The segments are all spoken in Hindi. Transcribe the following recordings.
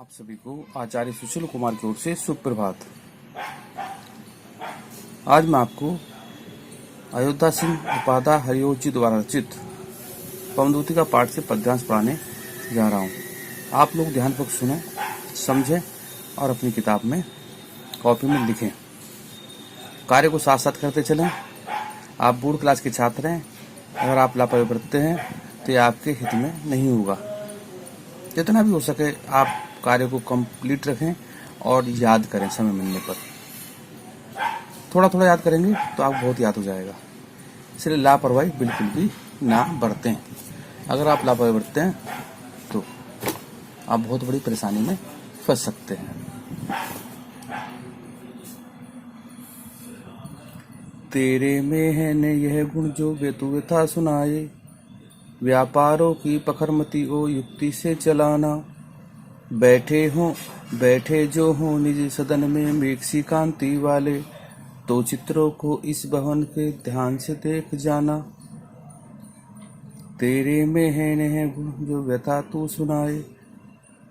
आप सभी को आचार्य सुशील कुमार की ओर से सुप्रभात। आज मैं आपको अयोध्या सिंह उपाध्याय हरिओ जी द्वारा रचित पवनदूती का पाठ से पद्यांश पढ़ाने जा रहा हूँ। आप लोग ध्यानपूर्वक सुने, समझें और अपनी किताब में, कॉपी में लिखें। कार्य को साथ साथ करते चलें। आप बोर्ड क्लास के छात्र हैं, अगर आप लापरवाही बरतते हैं तो ये आपके हित में नहीं होगा। जितना भी हो सके आप कार्य को कंप्लीट रखें और याद करें। समय मिलने पर थोड़ा थोड़ा याद करेंगे तो आप बहुत याद हो जाएगा। इसलिए लापरवाही बिल्कुल भी ना बरतें। अगर आप लापरवाही बरतते हैं तो आप बहुत बड़ी परेशानी में फंस सकते हैं। तेरे में है न यह गुण जो बेतुव्यथा सुनाए, व्यापारों की पखरमती ओ युक्ति से चलाना। बैठे जो हो निज सदन में मेघसी कांति वाले, तो चित्रों को इस भवन के ध्यान से देख जाना। तेरे में है न गुण जो व्यथा तू सुनाए,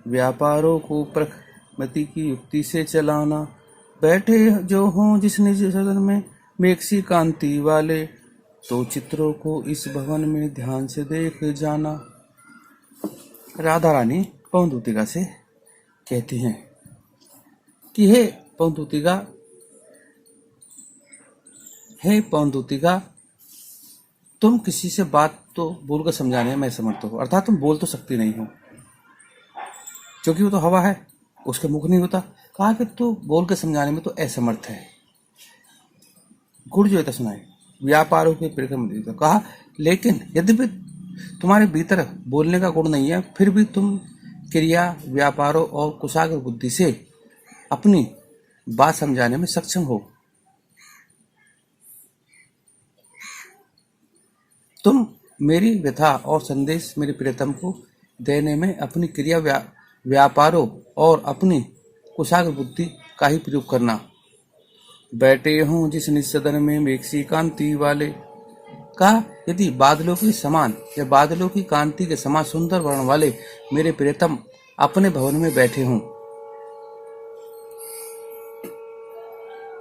व्यापारों को प्रखमति की युक्ति से चलाना। बैठे जो हो जिस निज सदन में मेघसी कांति वाले, तो चित्रों को इस भवन में ध्यान से देख जाना। राधा रानी पवनदूतिका से कहती हैं कि हे पवनदूतिका, तुम किसी से बात तो बोलकर समझाने में समर्थ हो, अर्थात तुम बोल तो सकती नहीं हो क्योंकि वो तो हवा है, उसके मुख नहीं होता। कहा कि तू बोल के समझाने में तो असमर्थ है। गुण जो है सुनाए, व्यापारों के परिक्रम। कहा लेकिन यद्यपि तुम्हारे भीतर बोलने का गुण नहीं है, फिर भी तुम क्रिया, व्यापारों और कुशाग्र बुद्धि से अपनी बात समझाने में सक्षम हो। तुम मेरी व्यथा और संदेश मेरे प्रियतम को देने में अपनी क्रिया, व्यापारों और अपनी कुशाग्र बुद्धि का ही प्रयोग करना। बैठे हों जिस निज सदन में मेघसी कांति वाले। कहा यदि बादलों के समान या बादलों की कांति के समान सुंदर वर्ण वाले मेरे प्रियतम अपने भवन में बैठे हों,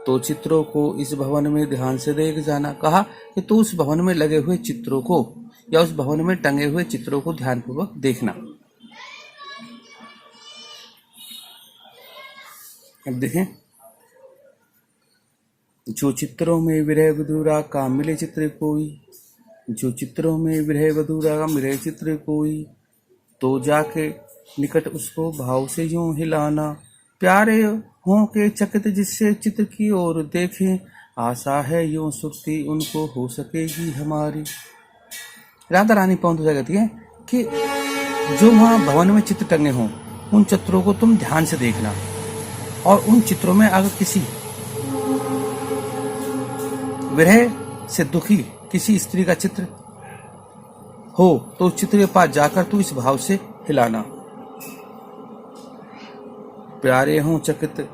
तो चित्रों को इस भवन में ध्यान से देख जाना। कहा कि तू उस भवन में लगे हुए चित्रों को या उस भवन में टंगे हुए चित्रों को ध्यानपूर्वक देखना। अब देखें, जो चित्रों में विरह बधूरा का मिले चित्र कोई, जो चित्रों में विरह बधूरा का मिले चित्र कोई, तो जाके निकट उसको भाव से यूं हिलाना। प्यारे हों के चकित जिससे चित्र की ओर देखें, आशा है यूं सुक्ति उनको हो सकेगी हमारी। राधा रानी पवनदूतिका कहती है कि जो वहां भवन में चित्र टंगे हों, उन चित्रों को तुम ध्यान से देखना, और उन चित्रों में अगर किसी विरह से दुखी किसी स्त्री का चित्र हो तो उस चित्र के पास जाकर तू इस भाव से हिलाना। प्यारे हों चकित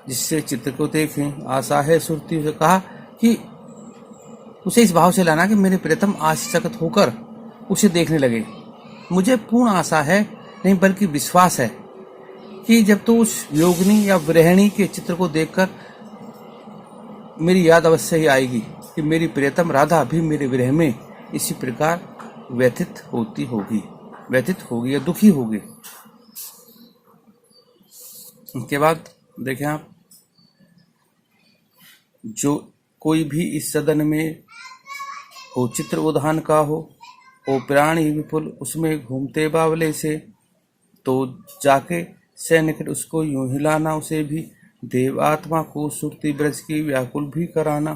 जिससे चित्र को देखें, आशा है सुरती से। कहा कि उसे इस भाव से लाना कि मेरे प्रियतम आश्चर्यचकित होकर उसे देखने लगे। मुझे पूर्ण आशा है, नहीं बल्कि विश्वास है कि जब तो उस योगिनी या विरहिणी के चित्र को देखकर मेरी याद अवश्य ही आएगी कि मेरी प्रियतम राधा भी मेरे विरह में इसी प्रकार व्यथित होगी या दुखी होगी। उसके बाद देखें आप, जो कोई भी इस सदन में हो चित्र उद्यान का हो प्राणी विपुल उसमें घूमते बावले से, तो जाके से निकट उसको यूं हिलाना। उसे भी देव आत्मा को सुरती ब्रज की व्याकुल भी कराना।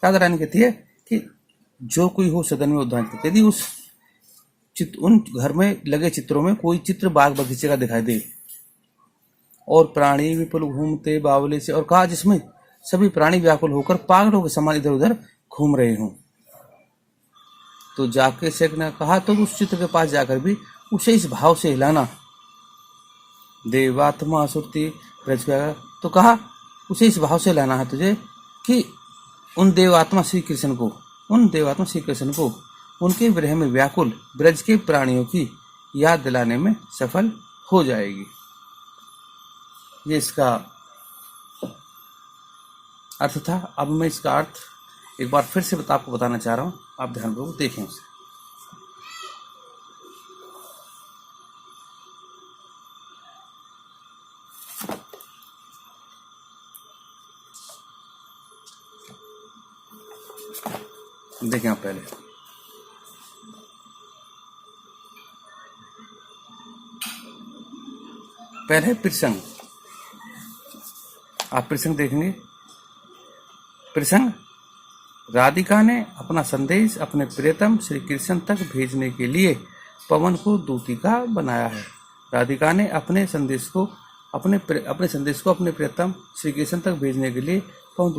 राधा रानी कहती है कि जो कोई हो सदन में उद्यान करते, यदि उन घर में लगे चित्रों में कोई चित्र बाग बगीचे का दिखाई दे और प्राणी विपुल घूमते बावले से, और कहा जिसमें सभी प्राणी व्याकुल होकर पागलों के समान इधर उधर घूम रहे हों, तो जाके शेख ने कहा तो उस चित्र के पास जाकर भी उसे इस भाव से हिलाना। देवात्मा सुरती ब्रज का, तो कहा उसे इस भाव से लाना है तुझे कि उन देवात्मा श्री कृष्ण को उनके विरह में व्याकुल ब्रज के प्राणियों की याद दिलाने में सफल हो जाएगी। ये इसका अर्थ था। अब मैं इसका अर्थ एक बार फिर से आपको बताना चाह रहा हूँ, आप ध्यानपूर्वक देखें उसे। देखें आप पहले प्रसंग, आप प्रसंग देखेंगे। प्रसंग, राधिका ने अपना संदेश अपने प्रियतम श्री कृष्ण तक भेजने के लिए पवन को दूतिका बनाया है। राधिका ने अपने संदेश को अपने प्रियतम श्री कृष्ण तक भेजने के लिए पवन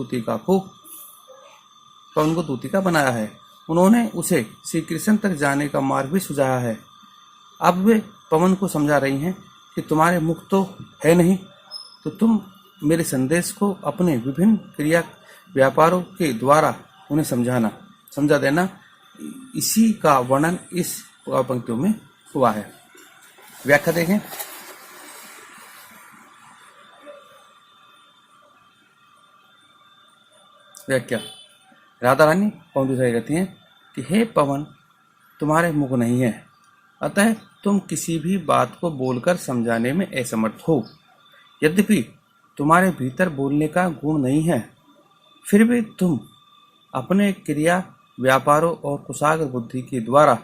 को दूतिका बनाया है। उन्होंने उसे श्री कृष्ण तक जाने का मार्ग भी सुझाया है। अब वे पवन को समझा रही हैं कि तुम्हारे मुख तो है नहीं, तो तुम मेरे संदेश को अपने विभिन्न क्रिया व्यापारों के द्वारा उन्हें समझा देना। इसी का वर्णन इस पंक्तियों में हुआ है। व्याख्या देखें। व्याख्या, राधा रानी पवन दूतिका कहती हैं कि हे पवन, तुम्हारे मुख नहीं है, अतः तुम किसी भी बात को बोलकर समझाने में असमर्थ हो। यद्यपि तुम्हारे भीतर बोलने का गुण नहीं है, फिर भी तुम अपने क्रिया व्यापारों और कुशाग्र बुद्धि के द्वारा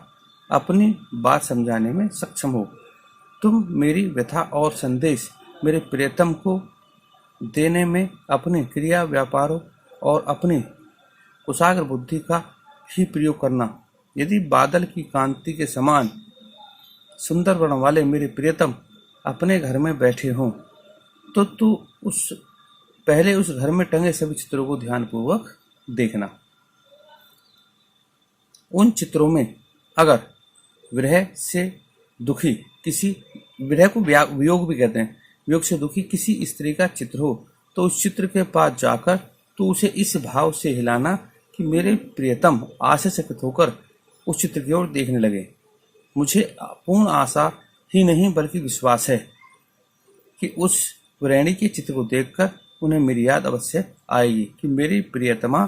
अपनी बात समझाने में सक्षम हो। तुम मेरी व्यथा और संदेश मेरे प्रियतम को देने में अपने क्रिया व्यापारों और अपनी कुशाग्र बुद्धि का ही प्रयोग करना। यदि बादल की कांति के समान सुंदर वर्ण वाले मेरे प्रियतम अपने घर में बैठे हों, तो तू पहले उस घर में टंगे सभी चित्रों को ध्यानपूर्वक देखना। उन चित्रों में अगर विरह से दुखी विरह को वियोग भी कहते हैं, वियोग से दुखी किसी स्त्री का चित्र हो, तो उस चित्र के पास जाकर तू उसे इस भाव से हिलाना कि मेरे प्रियतम आश्चर्यचकित होकर उस चित्र की ओर देखने लगे। मुझे पूर्ण आशा ही नहीं बल्कि विश्वास है कि उस वैरिणी के चित्र को देखकर उन्हें मेरी याद अवश्य आएगी कि मेरी प्रियतमा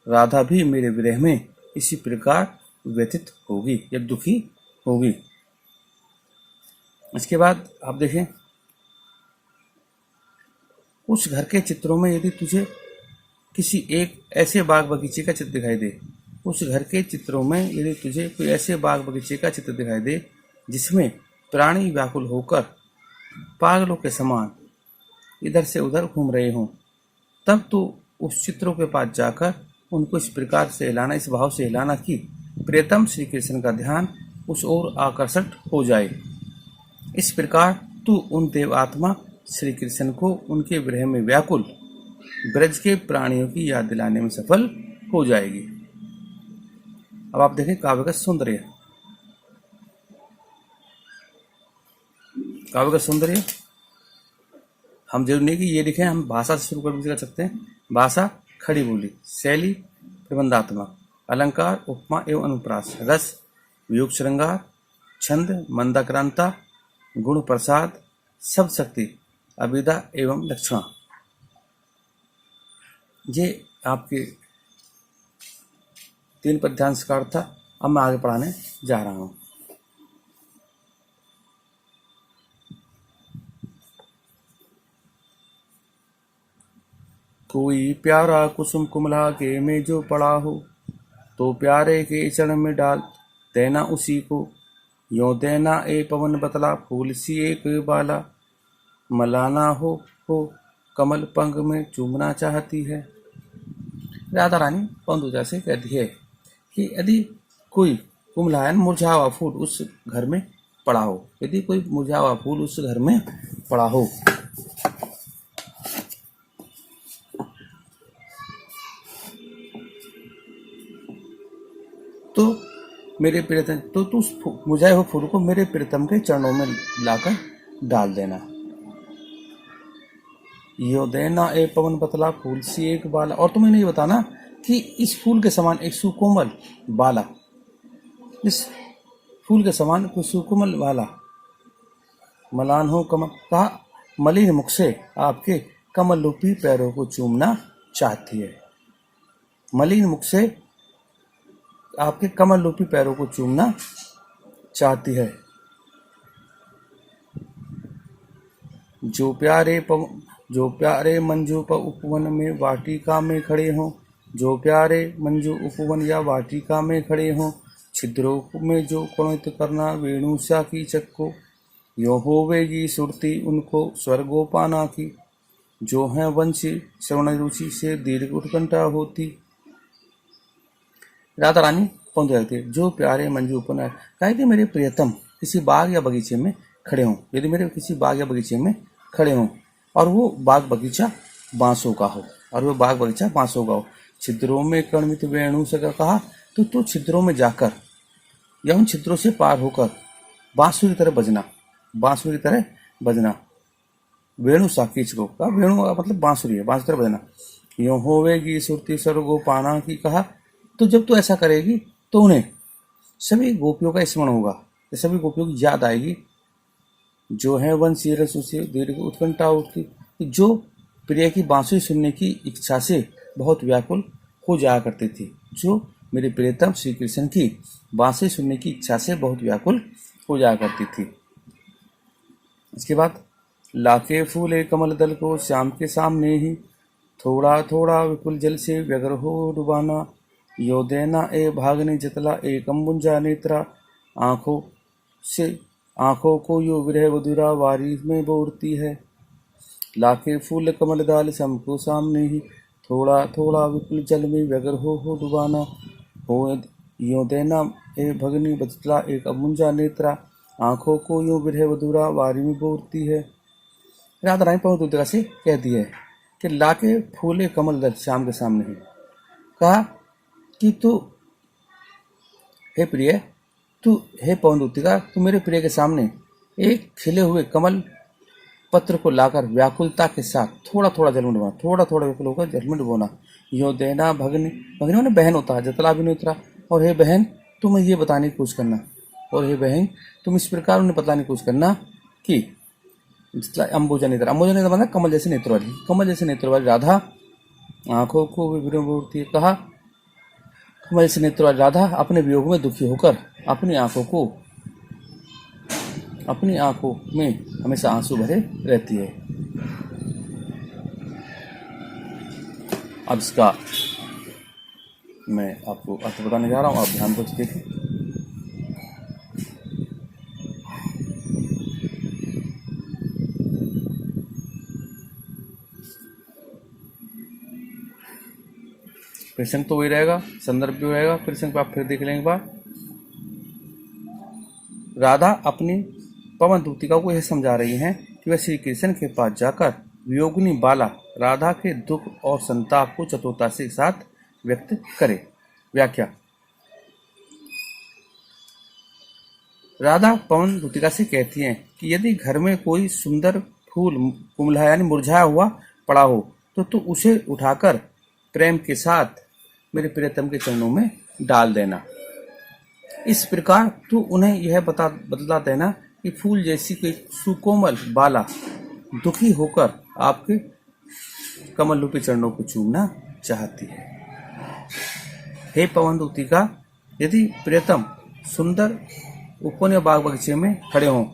राधा भी मेरे विरह में इसी प्रकार व्यथित होगी या दुखी होगी। इसके बाद आप देखें, उस घर के चित्रों में यदि तुझे किसी एक ऐसे बाग बगीचे का चित्र दिखाई दे, उस घर के चित्रों में यदि तुझे कोई ऐसे बाग बगीचे का चित्र दिखाई दे जिसमें प्राणी व्याकुल होकर पागलों के समान इधर से उधर घूम रहे हों, तब तो उस चित्रों के पास जाकर उनको इस प्रकार से हिलाना, इस भाव से हिलाना कि प्रियतम श्री कृष्ण का ध्यान उस ओर आकर्षित हो जाए। इस प्रकार तू उन देवात्मा श्री कृष्ण को उनके विरह में व्याकुल ब्रज के प्राणियों की याद दिलाने में सफल हो जाएगी। अब आप देखें काव्य का सौंदर्य। काव्य का सौंदर्य हम जरूर नहीं कि ये लिखें, हम भाषा से शुरू कर सकते हैं। भाषा खड़ी बोली, शैली प्रबंधात्मक, अलंकार उपमा एवं अनुप्रास, रस वियोग श्रृंगार, छंद मंदाक्रांता, गुण प्रसाद, शब्द शक्ति, अभिधा एवं लक्षणा। ये आपके 3 पद्यांश का अर्थ था। अब मैं आगे पढ़ाने जा रहा हूं। कोई प्यारा कुसुम कुमला के में जो पड़ा हो, तो प्यारे के चरण में डाल देना उसी को। यों देना ए पवन बतला फूल सी एक बाला, मलाना हो कमल पंख में चूमना चाहती है। राधा रानी पवन दूतिका से कहती है कि यदि कोई कुमलायन मुरझा हुआ फूल उस घर में पड़ा हो, यदि कोई मुरझा हुआ फूल उस घर में पड़ा हो, तो मेरे प्रियतम तो तू उस मुरझाए हुए फूल को मेरे प्रियतम के चरणों में लाकर डाल देना। यो देना ए पवन पतला फूल सी एक बाला, और तुम्हें नहीं बताना कि इस फूल के समान एक सुकोमल बाला, इस फूल के समान कोई सुकोमल बाला मलान हो कमल, कहा मलिन मुख से आपके कमल रूपी पैरों को चूमना चाहती है। मलिन मुख से आपके कमल रूपी पैरों को चूमना चाहती है। जो प्यारे मंजू उपवन में वाटिका में खड़े हों, जो प्यारे मंजू उपवन या वाटिका में खड़े हों, छिद्रों में जो कुणित करना वेणुषा की चक्को, यो होवेगी सुरती उनको स्वर्गोपाना की, जो है वंशी श्रवण रुचि से दीर्घ उत्कंठा होती। राधा रानी पहुंच जाती है। जो प्यारे मंजू उपवन, कहे कि मेरे प्रियतम किसी बाग या बगीचे में खड़े हों, यदि मेरे किसी बाग या बगीचे में खड़े हों और वो बाग बगीचा बांसों का हो, छिद्रों में कर्णित वेणु से कहा, तो छिद्रों में जाकर या उन छिद्रों से पार होकर बांसुरी की तरह बजना, वेणु साकीच को कहा, वेणु मतलब बांसुरी है, बांसुरी तरह बजना। यो होवेगी सुरती सर्वगोपाना की, कहा तो जब तू ऐसा करेगी तो उन्हें सभी गोपियों का स्मरण होगा, सभी गोपियों की याद आएगी। जो है वंशी रसों से दीर्घ उत्कंठा उठती, जो प्रिय की बांसुरी सुनने की इच्छा से बहुत व्याकुल हो जाया करती थी, जो मेरे प्रियतम श्री कृष्ण की बांसुरी सुनने की इच्छा से बहुत व्याकुल हो जाया करती थी। इसके बाद लाके फूले कमल दल को श्याम के सामने ही, थोड़ा थोड़ा विपुल जल से व्यग्र हो डुबाना, यो देना ए भागने जतला एक अम्बुंजा नेत्रा, आंखों को यो विरह वधुरा वारी में बोरती है। लाखे फूल कमल दाल सबको सामने ही, थोड़ा थोड़ा विपुल जल में व्यग्र हो डुबाना, हो यो देना ए भगनी बचतला एक अमुंजा नेत्रा, आंखों को यो विरह वधुरा वारी में बोरती है। राधा रानी पवन दूतिका से कहती है कि लाके फूले कमल दल श्याम के सामने ही, कहा कि तू हे प्रिय, तू हे पवन दूतिका, तू मेरे प्रिय के सामने एक खिले हुए कमल पत्र को लाकर व्याकुलता के साथ थोड़ा थोड़ा जल में डुबाना, थोड़ा थोड़ा व्याकुल होकर जल में डुबोना। यो देना भगनी, भगनी मैंने बहन होता है, जतला भी नहीं उतरा, और हे बहन तुम्हें ये बताने की कोशिश करना, और हे बहन तुम इस प्रकार उन्हें बताने की कोशिश करना कि अंबुजा नेत्र मतलब कमल जैसे नेत्र वाली राधा आंखों को विभ्रम बोलती है। कहा कमल जैसे नेत्र वाली राधा अपने वियोग में दुखी होकर अपनी आंखों में हमेशा आंसू भरे रहती है। अब इसका मैं आपको अर्थ बताने जा रहा हूँ, आप ध्यान को देखें। प्रसंग तो वही रहेगा, संदर्भ भी रहेगा, प्रसंग आप फिर देख लेंगे। एक बार राधा अपनी पवन दूतिका को यह समझा रही हैं कि वह श्री कृष्ण के पास जाकर वियोगिनी बाला राधा के दुख और संताप को चतुरता से साथ व्यक्त करे। व्याख्या। राधा पवन दूतिका से कहती हैं कि यदि घर में कोई सुंदर फूल कुमला यानी मुरझाया हुआ पड़ा हो तो तू उसे उठाकर प्रेम के साथ मेरे प्रियतम के चरणों में डाल देना। इस प्रकार तू उन्हें यह बतला देना कि फूल जैसी कोई सुकोमल बाला दुखी होकर आपके कमल रूपी चरणों को चूमना चाहती है। हे पवन दूतिका, यदि प्रियतम सुंदर उपवन या बाग बगीचे में खड़े हों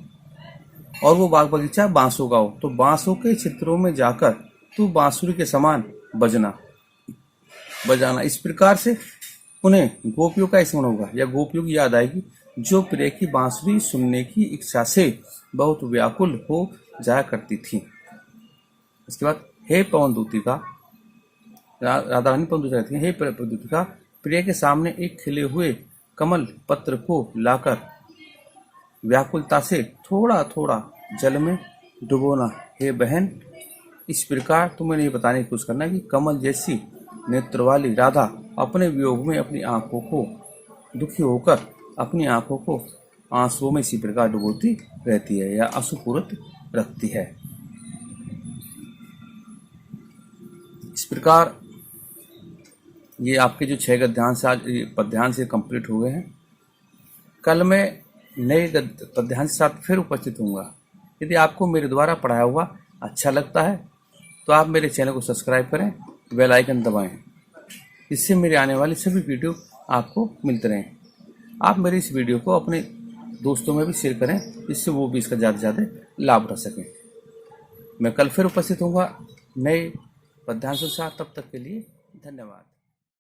और वो बाग बगीचा बांसों का हो तो बांसों के चित्रों में जाकर तू बांसुरी के समान बजाना। इस प्रकार से उन्हें गोपियों का स्मरण होगा या गोपियों की याद आएगी जो प्रिय की बांसुरी सुनने की इच्छा से बहुत व्याकुल हो जाया करती थी। इसके बाद हे पवन दूतिका, राधा रानी पवन दूतिका कहती है, हे पवन दूतिका, प्रिय के सामने एक खिले हुए कमल पत्र को लाकर व्याकुलता से थोड़ा थोड़ा जल में डुबोना। हे बहन, इस प्रकार तुम्हें नहीं बताने की कोशिश करना कि कमल जैसी नेत्र वाली राधा अपने वियोग में अपनी आंखों को दुखी होकर अपनी आंखों को आंसुओं में इसी प्रकार डुबोती रहती है या आंसुपूरित रखती है। इस प्रकार ये आपके जो 6 गद्यांश आज पद्यांश से कंप्लीट हो गए हैं। कल मैं नए पद्यांश के साथ फिर उपस्थित होऊंगा। यदि आपको मेरे द्वारा पढ़ाया हुआ अच्छा लगता है तो आप मेरे चैनल को सब्सक्राइब करें, बेल आइकन दबाएं, इससे मेरे आने वाले सभी वीडियो आपको मिलते रहें। आप मेरे इस वीडियो को अपने दोस्तों में भी शेयर करें, जिससे वो भी इसका ज़्यादा से ज़्यादा लाभ उठा सकें। मैं कल फिर उपस्थित होऊंगा नए पद्यांशों के साथ। तब तक के लिए धन्यवाद।